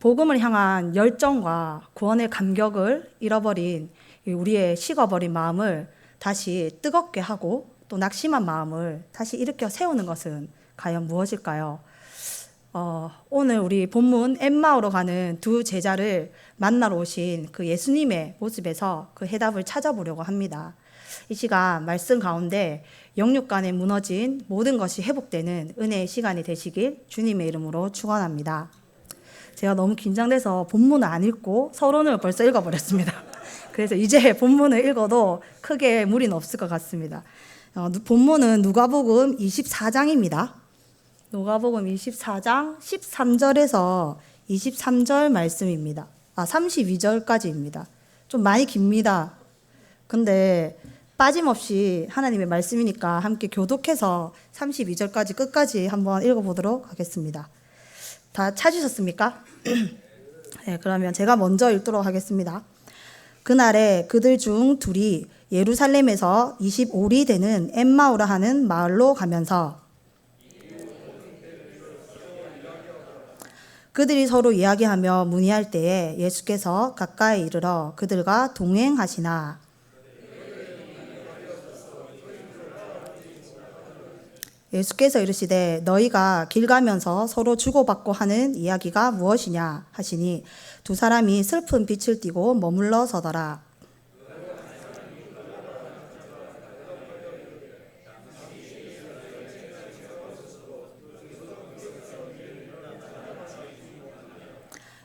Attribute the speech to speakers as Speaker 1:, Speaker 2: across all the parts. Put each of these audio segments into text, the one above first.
Speaker 1: 복음을 향한 열정과 구원의 감격을 잃어버린 우리의 식어버린 마음을 다시 뜨겁게 하고 또 낙심한 마음을 다시 일으켜 세우는 것은 과연 무엇일까요? 오늘 우리 본문 엠마오로 가는 두 제자를 만나러 오신 그 예수님의 모습에서 그 해답을 찾아보려고 합니다. 이 시간 말씀 가운데 영육간에 무너진 모든 것이 회복되는 은혜의 시간이 되시길 주님의 이름으로 축원합니다. 제가 너무 긴장돼서 본문을 안 읽고 서론을 벌써 읽어버렸습니다. 그래서 이제 본문을 읽어도 크게 무리는 없을 것 같습니다. 본문은 누가복음 24장입니다. 누가복음 24장 13절에서 23절 말씀입니다. 32절까지입니다. 좀 많이 깁니다. 근데 빠짐없이 하나님의 말씀이니까 함께 교독해서 32절까지 끝까지 한번 읽어보도록 하겠습니다. 다 찾으셨습니까? 네, 그러면 제가 먼저 읽도록 하겠습니다. 그날에 그들 중 둘이 예루살렘에서 25리 되는 엠마오라 하는 마을로 가면서 그들이 서로 이야기하며 문의할 때에 예수께서 가까이 이르러 그들과 동행하시나 예수께서 이르시되 너희가 길 가면서 서로 주고받고 하는 이야기가 무엇이냐 하시니 두 사람이 슬픈 빛을 띠고 머물러 서더라.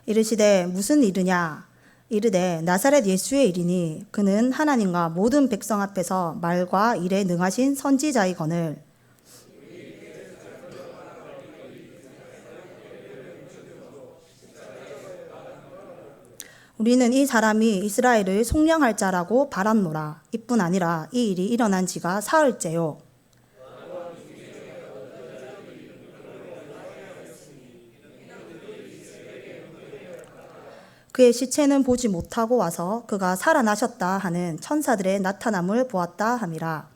Speaker 1: 이르시되 무슨 일이냐 이르되 나사렛 예수의 일이니 그는 하나님과 모든 백성 앞에서 말과 일에 능하신 선지자이거늘 우리는 이 사람이 이스라엘을 속량할 자라고 바랐노라. 이뿐 아니라 이 일이 일어난 지가 사흘째요. 그의 시체는 보지 못하고 와서 그가 살아나셨다 하는 천사들의 나타남을 보았다 함이라.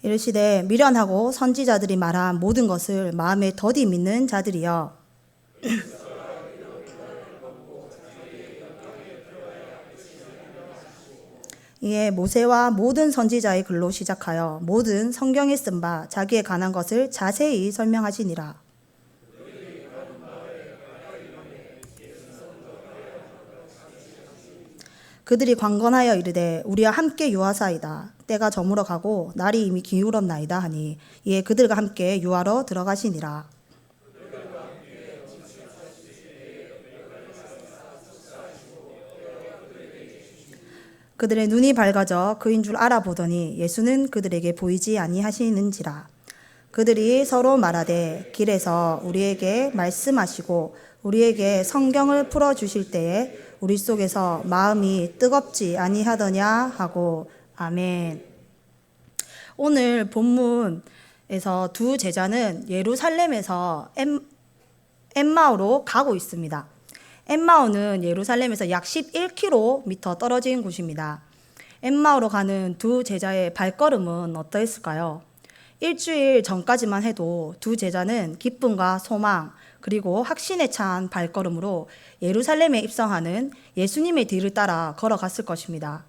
Speaker 1: 이르시되 미련하고 선지자들이 말한 모든 것을 마음에 더디 믿는 자들이여 이에 모세와 모든 선지자의 글로 시작하여 모든 성경에 쓴 바 자기에 관한 것을 자세히 설명하시니라. 그들이 관건하여 이르되 우리와 함께 유하사이다. 때가 저물어 가고 날이 이미 기울었나이다 하니 이에 그들과 함께 유하러 들어가시니라. 그들의 눈이 밝아져 그인 줄 알아보더니 예수는 그들에게 보이지 아니하시는지라. 그들이 서로 말하되 길에서 우리에게 말씀하시고 우리에게 성경을 풀어주실 때에 우리 속에서 마음이 뜨겁지 아니하더냐 하고 아멘. 오늘 본문에서 두 제자는 예루살렘에서 엠마오로 가고 있습니다. 엠마오는 예루살렘에서 약 11km 떨어진 곳입니다. 엠마오로 가는 두 제자의 발걸음은 어떠했을까요? 일주일 전까지만 해도 두 제자는 기쁨과 소망 그리고 확신에 찬 발걸음으로 예루살렘에 입성하는 예수님의 뒤를 따라 걸어갔을 것입니다.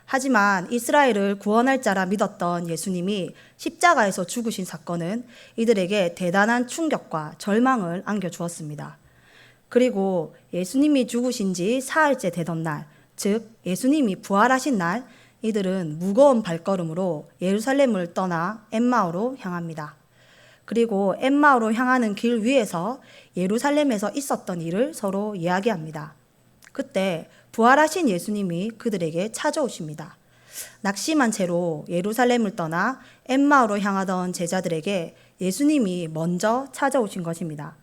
Speaker 1: 하지만 이스라엘을 구원할 자라 믿었던 예수님이 십자가에서 죽으신 사건은 이들에게 대단한 충격과 절망을 안겨주었습니다. 그리고 예수님이 죽으신 지 사흘째 되던 날, 즉 예수님이 부활하신 날, 이들은 무거운 발걸음으로 예루살렘을 떠나 엠마오로 향합니다. 그리고 엠마오로 향하는 길 위에서 예루살렘에서 있었던 일을 서로 이야기합니다. 그때 부활하신 예수님이 그들에게 찾아오십니다. 낙심한 채로 예루살렘을 떠나 엠마오로 향하던 제자들에게 예수님이 먼저 찾아오신 것입니다.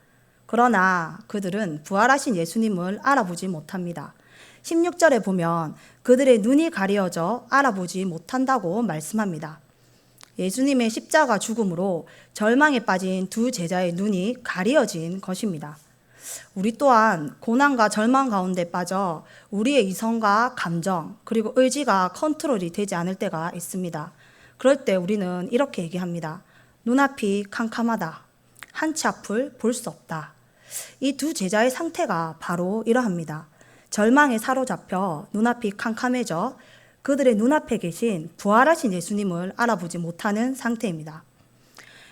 Speaker 1: 그러나 그들은 부활하신 예수님을 알아보지 못합니다. 16절에 보면 그들의 눈이 가려져 알아보지 못한다고 말씀합니다. 예수님의 십자가 죽음으로 절망에 빠진 두 제자의 눈이 가려진 것입니다. 우리 또한 고난과 절망 가운데 빠져 우리의 이성과 감정 그리고 의지가 컨트롤이 되지 않을 때가 있습니다. 그럴 때 우리는 이렇게 얘기합니다. 눈앞이 캄캄하다. 한치 앞을 볼 수 없다. 이 두 제자의 상태가 바로 이러합니다. 절망에 사로잡혀 눈앞이 캄캄해져 그들의 눈앞에 계신 부활하신 예수님을 알아보지 못하는 상태입니다.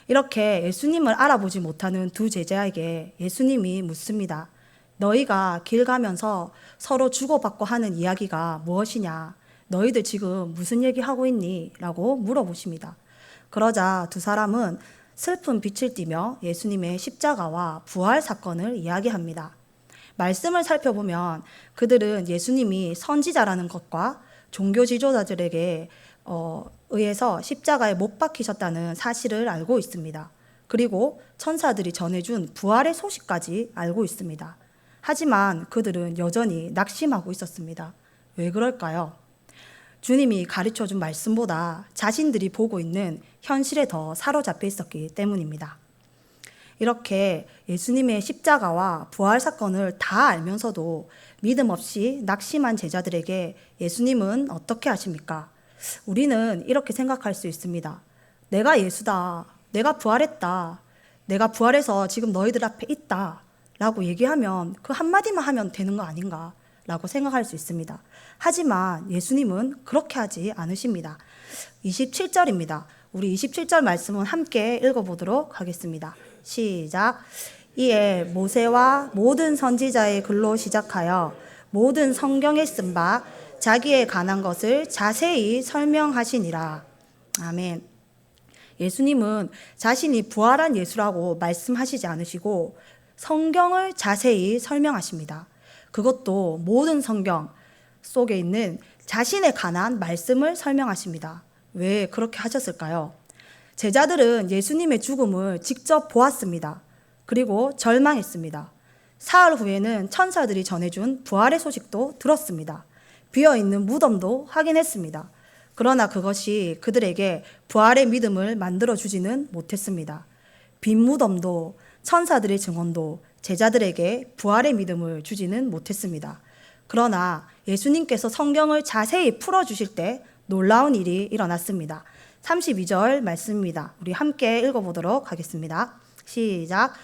Speaker 1: 이렇게 예수님을 알아보지 못하는 두 제자에게 예수님이 묻습니다. 너희가 길 가면서 서로 주고받고 하는 이야기가 무엇이냐? 너희들 지금 무슨 얘기하고 있니? 라고 물어보십니다. 그러자 두 사람은 슬픈 빛을 띠며 예수님의 십자가와 부활 사건을 이야기합니다. 말씀을 살펴보면 그들은 예수님이 선지자라는 것과 종교 지도자들에게 의해서 십자가에 못 박히셨다는 사실을 알고 있습니다. 그리고 천사들이 전해준 부활의 소식까지 알고 있습니다. 하지만 그들은 여전히 낙심하고 있었습니다. 왜 그럴까요? 주님이 가르쳐준 말씀보다 자신들이 보고 있는 현실에 더 사로잡혀 있었기 때문입니다. 이렇게 예수님의 십자가와 부활 사건을 다 알면서도 믿음 없이 낙심한 제자들에게 예수님은 어떻게 하십니까? 우리는 이렇게 생각할 수 있습니다. 내가 예수다. 내가 부활했다. 내가 부활해서 지금 너희들 앞에 있다. 라고 얘기하면 그 한마디만 하면 되는 거 아닌가? 라고 생각할 수 있습니다. 하지만 예수님은 그렇게 하지 않으십니다. 27절입니다. 우리 27절 말씀은 함께 읽어보도록 하겠습니다. 시작. 이에 모세와 모든 선지자의 글로 시작하여 모든 성경에 쓴 바 자기에 관한 것을 자세히 설명하시니라. 아멘. 예수님은 자신이 부활한 예수라고 말씀하시지 않으시고 성경을 자세히 설명하십니다. 그것도 모든 성경 속에 있는 자신에 관한 말씀을 설명하십니다. 왜 그렇게 하셨을까요? 제자들은 예수님의 죽음을 직접 보았습니다. 그리고 절망했습니다. 사흘 후에는 천사들이 전해준 부활의 소식도 들었습니다. 비어있는 무덤도 확인했습니다. 그러나 그것이 그들에게 부활의 믿음을 만들어주지는 못했습니다. 빈 무덤도 천사들의 증언도 제자들에게 부활의 믿음을 주지는 못했습니다. 그러나 예수님께서 성경을 자세히 풀어주실 때 놀라운 일이 일어났습니다. 32절 말씀입니다. 우리 함께 읽어보도록 하겠습니다. 시작.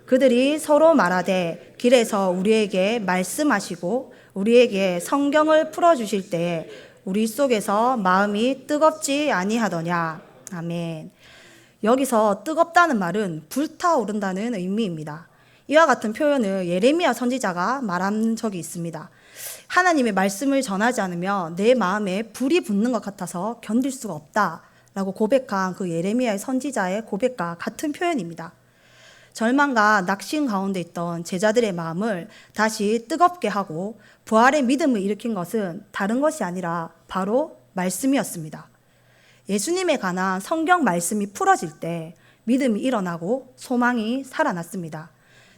Speaker 1: 그들이 서로 말하되 길에서 우리에게 말씀하시고 우리에게 성경을 풀어주실 때에 우리 속에서 마음이 뜨겁지 아니하더냐. 아멘. 여기서 뜨겁다는 말은 불타오른다는 의미입니다. 이와 같은 표현을 예레미야 선지자가 말한 적이 있습니다. 하나님의 말씀을 전하지 않으면 내 마음에 불이 붙는 것 같아서 견딜 수가 없다라고 고백한 그 예레미야의 선지자의 고백과 같은 표현입니다. 절망과 낙심 가운데 있던 제자들의 마음을 다시 뜨겁게 하고 부활의 믿음을 일으킨 것은 다른 것이 아니라 바로 말씀이었습니다. 예수님에 관한 성경 말씀이 풀어질 때 믿음이 일어나고 소망이 살아났습니다.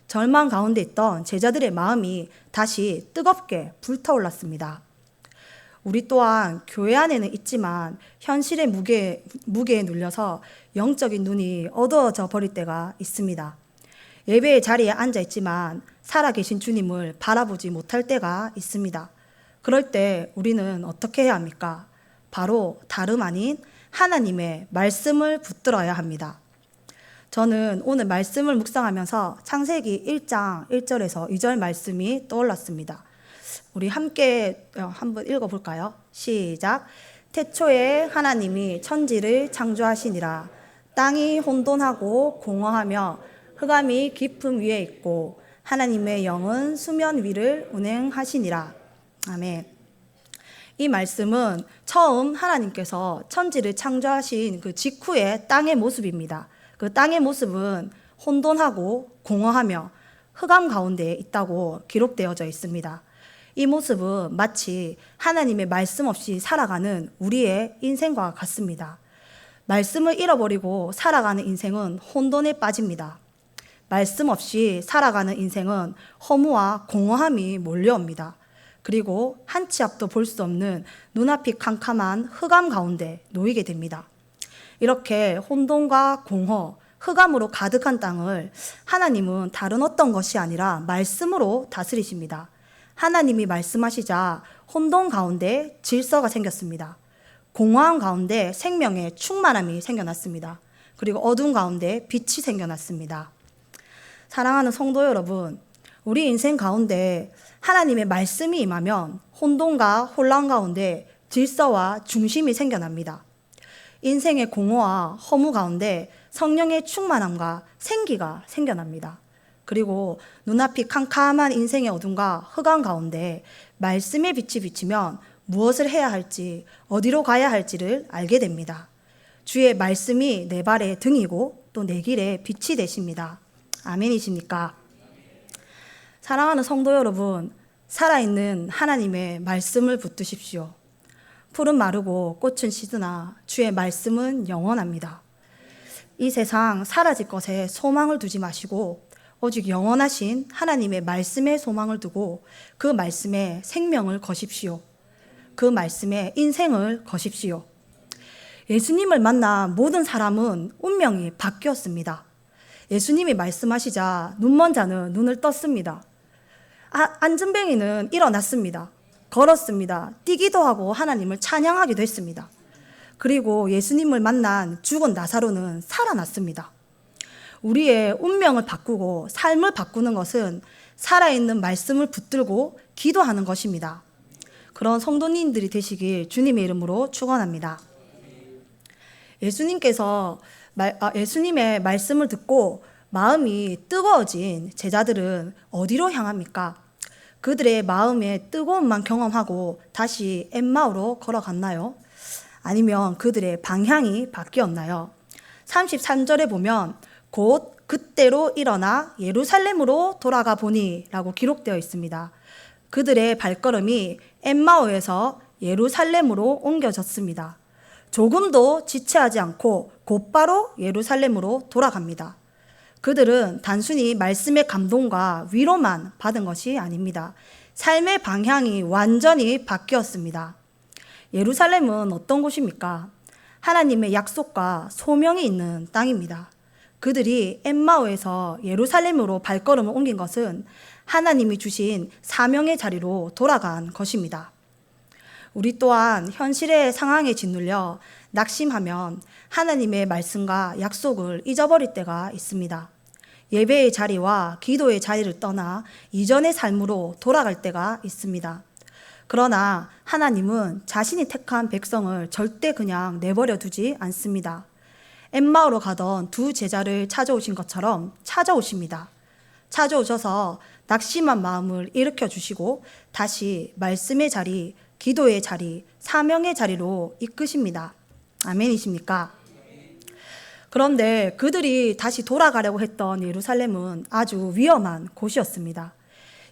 Speaker 1: 절망 가운데 있던 제자들의 마음이 다시 뜨겁게 불타올랐습니다. 우리 또한 교회 안에는 있지만 현실의 무게에 눌려서 영적인 눈이 어두워져 버릴 때가 있습니다. 예배의 자리에 앉아 있지만 살아계신 주님을 바라보지 못할 때가 있습니다. 그럴 때 우리는 어떻게 해야 합니까? 바로 다름 아닌 하나님의 말씀을 붙들어야 합니다. 저는 오늘 말씀을 묵상하면서 창세기 1장 1절에서 2절 말씀이 떠올랐습니다. 우리 함께 한번 읽어볼까요? 시작. 태초에 하나님이 천지를 창조하시니라. 땅이 혼돈하고 공허하며 흑암이 깊음 위에 있고 하나님의 영은 수면 위를 운행하시니라. 아멘. 이 말씀은 처음 하나님께서 천지를 창조하신 그 직후의 땅의 모습입니다. 그 땅의 모습은 혼돈하고 공허하며 흑암 가운데 있다고 기록되어져 있습니다. 이 모습은 마치 하나님의 말씀 없이 살아가는 우리의 인생과 같습니다. 말씀을 잃어버리고 살아가는 인생은 혼돈에 빠집니다. 말씀 없이 살아가는 인생은 허무와 공허함이 몰려옵니다. 그리고 한치 앞도 볼 수 없는 눈앞이 캄캄한 흑암 가운데 놓이게 됩니다. 이렇게 혼돈과 공허, 흑암으로 가득한 땅을 하나님은 다른 어떤 것이 아니라 말씀으로 다스리십니다. 하나님이 말씀하시자 혼돈 가운데 질서가 생겼습니다. 공허함 가운데 생명의 충만함이 생겨났습니다. 그리고 어둠 가운데 빛이 생겨났습니다. 사랑하는 성도 여러분, 우리 인생 가운데 하나님의 말씀이 임하면 혼돈과 혼란 가운데 질서와 중심이 생겨납니다. 인생의 공허와 허무 가운데 성령의 충만함과 생기가 생겨납니다. 그리고 눈앞이 캄캄한 인생의 어둠과 흑암 가운데 말씀의 빛이 비치면 무엇을 해야 할지, 어디로 가야 할지를 알게 됩니다. 주의 말씀이 내 발의 등이고 또 내 길의 빛이 되십니다. 아멘이십니까? 사랑하는 성도 여러분, 살아있는 하나님의 말씀을 붙드십시오. 풀은 마르고 꽃은 시드나 주의 말씀은 영원합니다. 이 세상 사라질 것에 소망을 두지 마시고 오직 영원하신 하나님의 말씀에 소망을 두고 그 말씀에 생명을 거십시오. 그 말씀에 인생을 거십시오. 예수님을 만나 모든 사람은 운명이 바뀌었습니다. 예수님이 말씀하시자 눈먼 자는 눈을 떴습니다. 안전뱅이는 일어났습니다. 걸었습니다. 뛰기도 하고 하나님을 찬양하기도 했습니다. 그리고 예수님을 만난 죽은 나사로는 살아났습니다. 우리의 운명을 바꾸고 삶을 바꾸는 것은 살아있는 말씀을 붙들고 기도하는 것입니다. 그런 성도님들이 되시길 주님의 이름으로 축원합니다. 예수님의 말씀을 듣고 마음이 뜨거워진 제자들은 어디로 향합니까? 그들의 마음의 뜨거움만 경험하고 다시 엠마오로 걸어갔나요? 아니면 그들의 방향이 바뀌었나요? 33절에 보면 곧 그때로 일어나 예루살렘으로 돌아가 보니 라고 기록되어 있습니다. 그들의 발걸음이 엠마오에서 예루살렘으로 옮겨졌습니다. 조금도 지체하지 않고 곧바로 예루살렘으로 돌아갑니다. 그들은 단순히 말씀의 감동과 위로만 받은 것이 아닙니다. 삶의 방향이 완전히 바뀌었습니다. 예루살렘은 어떤 곳입니까? 하나님의 약속과 소명이 있는 땅입니다. 그들이 엠마오에서 예루살렘으로 발걸음을 옮긴 것은 하나님이 주신 사명의 자리로 돌아간 것입니다. 우리 또한 현실의 상황에 짓눌려 낙심하면 하나님의 말씀과 약속을 잊어버릴 때가 있습니다. 예배의 자리와 기도의 자리를 떠나 이전의 삶으로 돌아갈 때가 있습니다. 그러나 하나님은 자신이 택한 백성을 절대 그냥 내버려 두지 않습니다. 엠마오로 가던 두 제자를 찾아오신 것처럼 찾아오십니다. 찾아오셔서 낙심한 마음을 일으켜 주시고 다시 말씀의 자리, 기도의 자리, 사명의 자리로 이끄십니다. 아멘이십니까? 그런데 그들이 다시 돌아가려고 했던 예루살렘은 아주 위험한 곳이었습니다.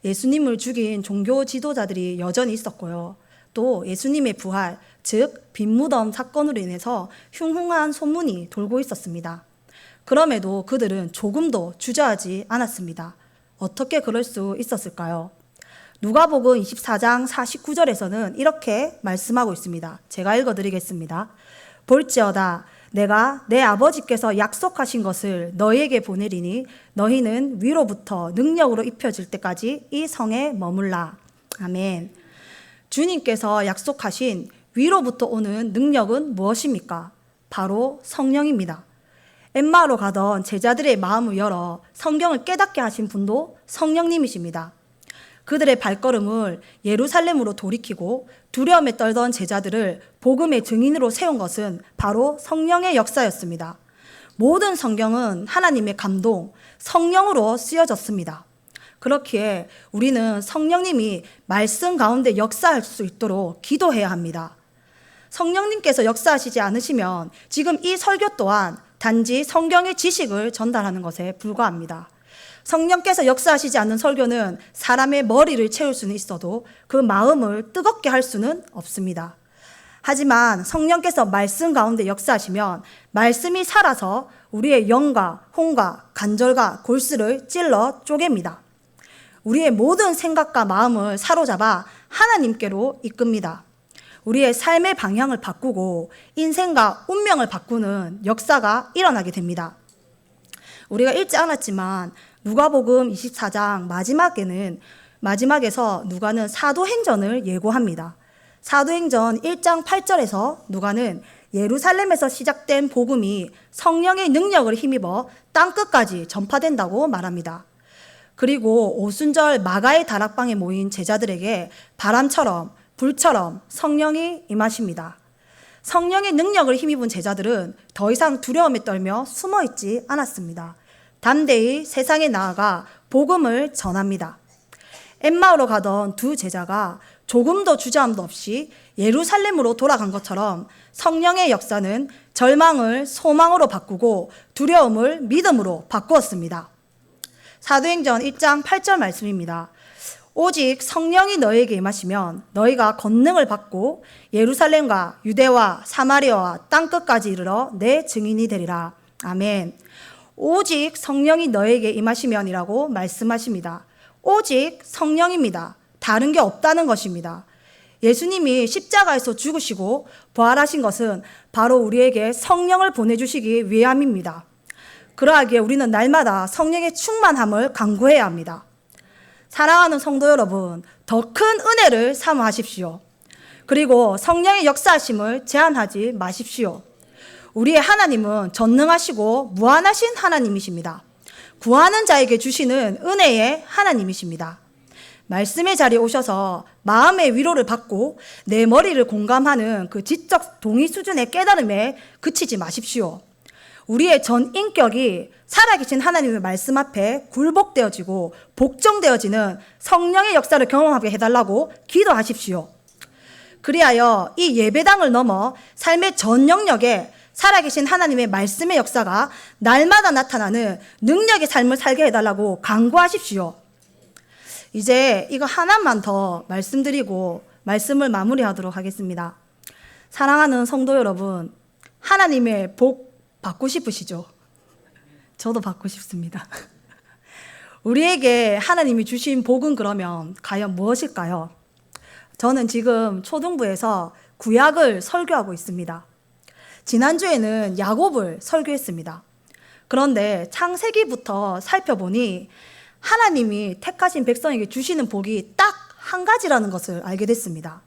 Speaker 1: 예수님을 죽인 종교 지도자들이 여전히 있었고요. 또 예수님의 부활, 즉 빈무덤 사건으로 인해서 흉흉한 소문이 돌고 있었습니다. 그럼에도 그들은 조금도 주저하지 않았습니다. 어떻게 그럴 수 있었을까요? 누가복음 24장 49절에서는 이렇게 말씀하고 있습니다. 제가 읽어드리겠습니다. 볼지어다 내가 내 아버지께서 약속하신 것을 너희에게 보내리니 너희는 위로부터 능력으로 입혀질 때까지 이 성에 머물라. 아멘. 주님께서 약속하신 위로부터 오는 능력은 무엇입니까? 바로 성령입니다. 엠마오로 가던 제자들의 마음을 열어 성경을 깨닫게 하신 분도 성령님이십니다. 그들의 발걸음을 예루살렘으로 돌이키고 두려움에 떨던 제자들을 복음의 증인으로 세운 것은 바로 성령의 역사였습니다. 모든 성경은 하나님의 감동, 성령으로 쓰여졌습니다. 그렇기에 우리는 성령님이 말씀 가운데 역사할 수 있도록 기도해야 합니다. 성령님께서 역사하시지 않으시면 지금 이 설교 또한 단지 성경의 지식을 전달하는 것에 불과합니다. 성령께서 역사하시지 않는 설교는 사람의 머리를 채울 수는 있어도 그 마음을 뜨겁게 할 수는 없습니다. 하지만 성령께서 말씀 가운데 역사하시면 말씀이 살아서 우리의 영과 혼과 간절과 골수를 찔러 쪼갭니다. 우리의 모든 생각과 마음을 사로잡아 하나님께로 이끕니다. 우리의 삶의 방향을 바꾸고 인생과 운명을 바꾸는 역사가 일어나게 됩니다. 우리가 읽지 않았지만 누가복음 24장 마지막에서 누가는 사도행전을 예고합니다. 사도행전 1장 8절에서 누가는 예루살렘에서 시작된 복음이 성령의 능력을 힘입어 땅끝까지 전파된다고 말합니다. 그리고 오순절 마가의 다락방에 모인 제자들에게 바람처럼 불처럼 성령이 임하십니다. 성령의 능력을 힘입은 제자들은 더 이상 두려움에 떨며 숨어있지 않았습니다. 담대히 세상에 나아가 복음을 전합니다. 엠마오로 가던 두 제자가 조금도 주저함도 없이 예루살렘으로 돌아간 것처럼 성령의 역사는 절망을 소망으로 바꾸고 두려움을 믿음으로 바꾸었습니다. 사도행전 1장 8절 말씀입니다. 오직 성령이 너에게 임하시면 너희가 권능을 받고 예루살렘과 유대와 사마리아와 땅끝까지 이르러 내 증인이 되리라. 아멘. 오직 성령이 너에게 임하시면이라고 말씀하십니다. 오직 성령입니다. 다른 게 없다는 것입니다. 예수님이 십자가에서 죽으시고 부활하신 것은 바로 우리에게 성령을 보내주시기 위함입니다. 그러하기에 우리는 날마다 성령의 충만함을 간구해야 합니다. 사랑하는 성도 여러분, 더 큰 은혜를 사모하십시오. 그리고 성령의 역사하심을 제한하지 마십시오. 우리의 하나님은 전능하시고 무한하신 하나님이십니다. 구하는 자에게 주시는 은혜의 하나님이십니다. 말씀의 자리에 오셔서 마음의 위로를 받고 내 머리를 공감하는 그 지적 동의 수준의 깨달음에 그치지 마십시오. 우리의 전 인격이 살아계신 하나님의 말씀 앞에 굴복되어지고 복종되어지는 성령의 역사를 경험하게 해달라고 기도하십시오. 그리하여 이 예배당을 넘어 삶의 전 영역에 살아계신 하나님의 말씀의 역사가 날마다 나타나는 능력의 삶을 살게 해달라고 간구하십시오. 이제 이거 하나만 더 말씀드리고 말씀을 마무리하도록 하겠습니다. 사랑하는 성도 여러분, 하나님의 복 받고 싶으시죠? 저도 받고 싶습니다. 우리에게 하나님이 주신 복은 그러면 과연 무엇일까요? 저는 지금 초등부에서 구약을 설교하고 있습니다. 지난주에는 야곱을 설교했습니다. 그런데 창세기부터 살펴보니 하나님이 택하신 백성에게 주시는 복이 딱 한 가지라는 것을 알게 됐습니다.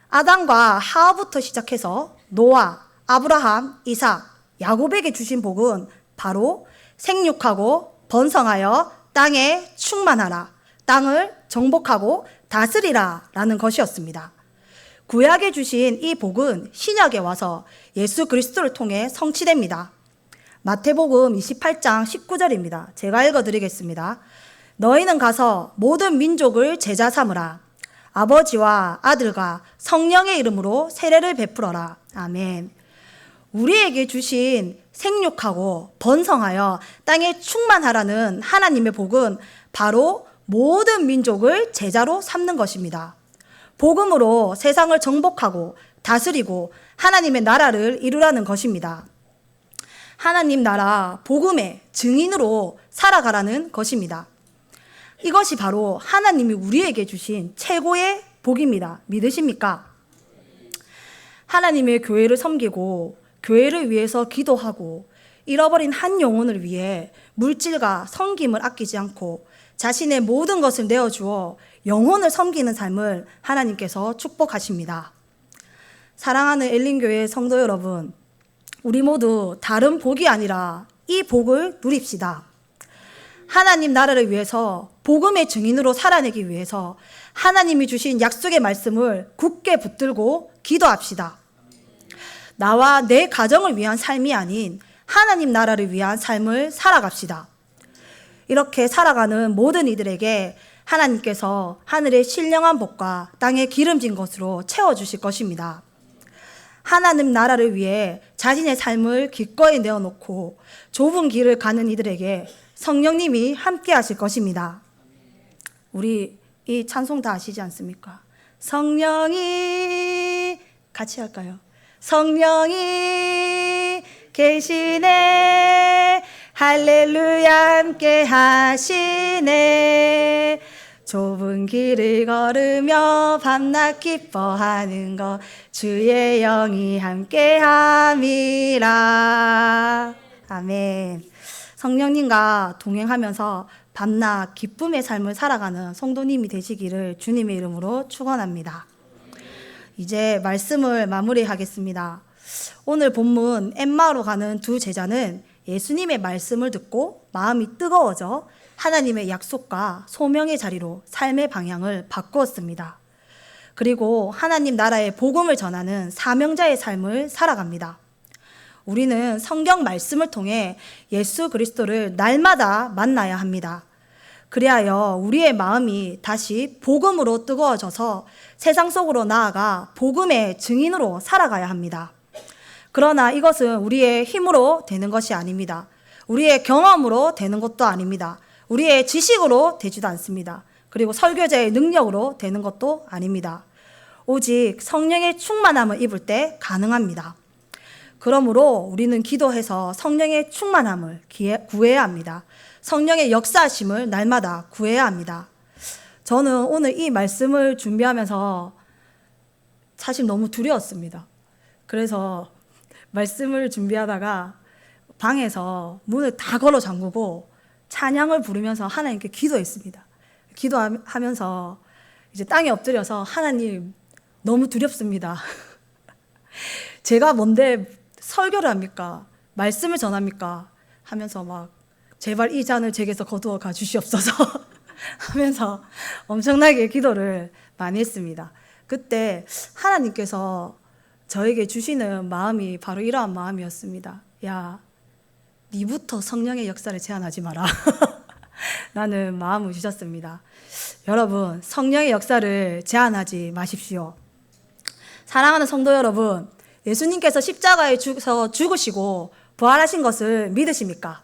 Speaker 1: 아담과 하와부터 시작해서 노아, 아브라함, 이삭, 야곱에게 주신 복은 바로 생육하고 번성하여 땅에 충만하라, 땅을 정복하고 다스리라 라는 것이었습니다. 구약에 주신 이 복은 신약에 와서 예수 그리스도를 통해 성취됩니다. 마태복음 28장 19절입니다. 제가 읽어드리겠습니다. 너희는 가서 모든 민족을 제자 삼으라. 아버지와 아들과 성령의 이름으로 세례를 베풀어라. 아멘. 우리에게 주신 생육하고 번성하여 땅에 충만하라는 하나님의 복은 바로 모든 민족을 제자로 삼는 것입니다. 복음으로 세상을 정복하고 다스리고 하나님의 나라를 이루라는 것입니다. 하나님 나라 복음의 증인으로 살아가라는 것입니다. 이것이 바로 하나님이 우리에게 주신 최고의 복입니다. 믿으십니까? 하나님의 교회를 섬기고 교회를 위해서 기도하고 잃어버린 한 영혼을 위해 물질과 섬김을 아끼지 않고 자신의 모든 것을 내어주어 영혼을 섬기는 삶을 하나님께서 축복하십니다. 사랑하는 엘린교회 성도 여러분, 우리 모두 다른 복이 아니라 이 복을 누립시다. 하나님 나라를 위해서 복음의 증인으로 살아내기 위해서 하나님이 주신 약속의 말씀을 굳게 붙들고 기도합시다. 나와 내 가정을 위한 삶이 아닌 하나님 나라를 위한 삶을 살아갑시다. 이렇게 살아가는 모든 이들에게 하나님께서 하늘의 신령한 복과 땅의 기름진 것으로 채워주실 것입니다. 하나님 나라를 위해 자신의 삶을 기꺼이 내어놓고 좁은 길을 가는 이들에게 성령님이 함께 하실 것입니다. 우리 이 찬송 다 아시지 않습니까? 성령이 같이 할까요? 성령이 계시네 할렐루야 함께 하시네 좁은 길을 걸으며 밤낮 기뻐하는 것 주의 영이 함께 함이라. 아멘. 성령님과 동행하면서 밤낮 기쁨의 삶을 살아가는 성도님이 되시기를 주님의 이름으로 축원합니다. 이제 말씀을 마무리하겠습니다. 오늘 본문 엠마오로 가는 두 제자는 예수님의 말씀을 듣고 마음이 뜨거워져 하나님의 약속과 소명의 자리로 삶의 방향을 바꾸었습니다. 그리고 하나님 나라의 복음을 전하는 사명자의 삶을 살아갑니다. 우리는 성경 말씀을 통해 예수 그리스도를 날마다 만나야 합니다. 그리하여 우리의 마음이 다시 복음으로 뜨거워져서 세상 속으로 나아가 복음의 증인으로 살아가야 합니다. 그러나 이것은 우리의 힘으로 되는 것이 아닙니다. 우리의 경험으로 되는 것도 아닙니다. 우리의 지식으로 되지도 않습니다. 그리고 설교자의 능력으로 되는 것도 아닙니다. 오직 성령의 충만함을 입을 때 가능합니다. 그러므로 우리는 기도해서 성령의 충만함을 구해야 합니다. 성령의 역사하심을 날마다 구해야 합니다. 저는 오늘 이 말씀을 준비하면서 사실 너무 두려웠습니다. 그래서 말씀을 준비하다가 방에서 문을 다 걸어 잠그고 찬양을 부르면서 하나님께 기도했습니다. 기도하면서 이제 땅에 엎드려서 하나님 너무 두렵습니다. 제가 뭔데 설교를 합니까? 말씀을 전합니까? 하면서 막 제발 이 잔을 제게서 거두어 가 주시옵소서 하면서 엄청나게 기도를 많이 했습니다. 그때 하나님께서 저에게 주시는 마음이 바로 이러한 마음이었습니다. 야, 니부터 성령의 역사를 제한하지 마라. 라는 마음을 주셨습니다. 여러분, 성령의 역사를 제한하지 마십시오. 사랑하는 성도 여러분, 예수님께서 십자가에 죽으시고 부활하신 것을 믿으십니까?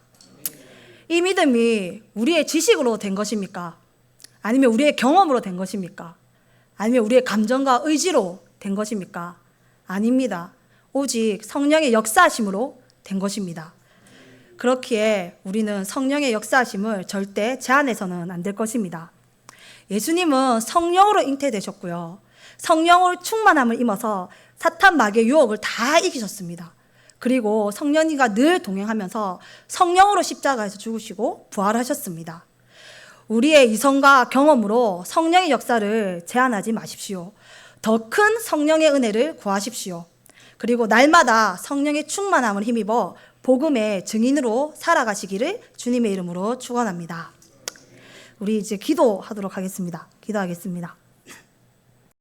Speaker 1: 이 믿음이 우리의 지식으로 된 것입니까? 아니면 우리의 경험으로 된 것입니까? 아니면 우리의 감정과 의지로 된 것입니까? 아닙니다. 오직 성령의 역사하심으로 된 것입니다. 그렇기에 우리는 성령의 역사하심을 절대 제한해서는 안 될 것입니다. 예수님은 성령으로 잉태되셨고요. 성령으로 충만함을 입어서 사탄 마귀의 유혹을 다 이기셨습니다. 그리고 성령님과 늘 동행하면서 성령으로 십자가에서 죽으시고 부활하셨습니다. 우리의 이성과 경험으로 성령의 역사를 제한하지 마십시오. 더 큰 성령의 은혜를 구하십시오. 그리고 날마다 성령의 충만함을 힘입어 복음의 증인으로 살아가시기를 주님의 이름으로 축원합니다. 우리 이제 기도하도록 하겠습니다. 기도하겠습니다.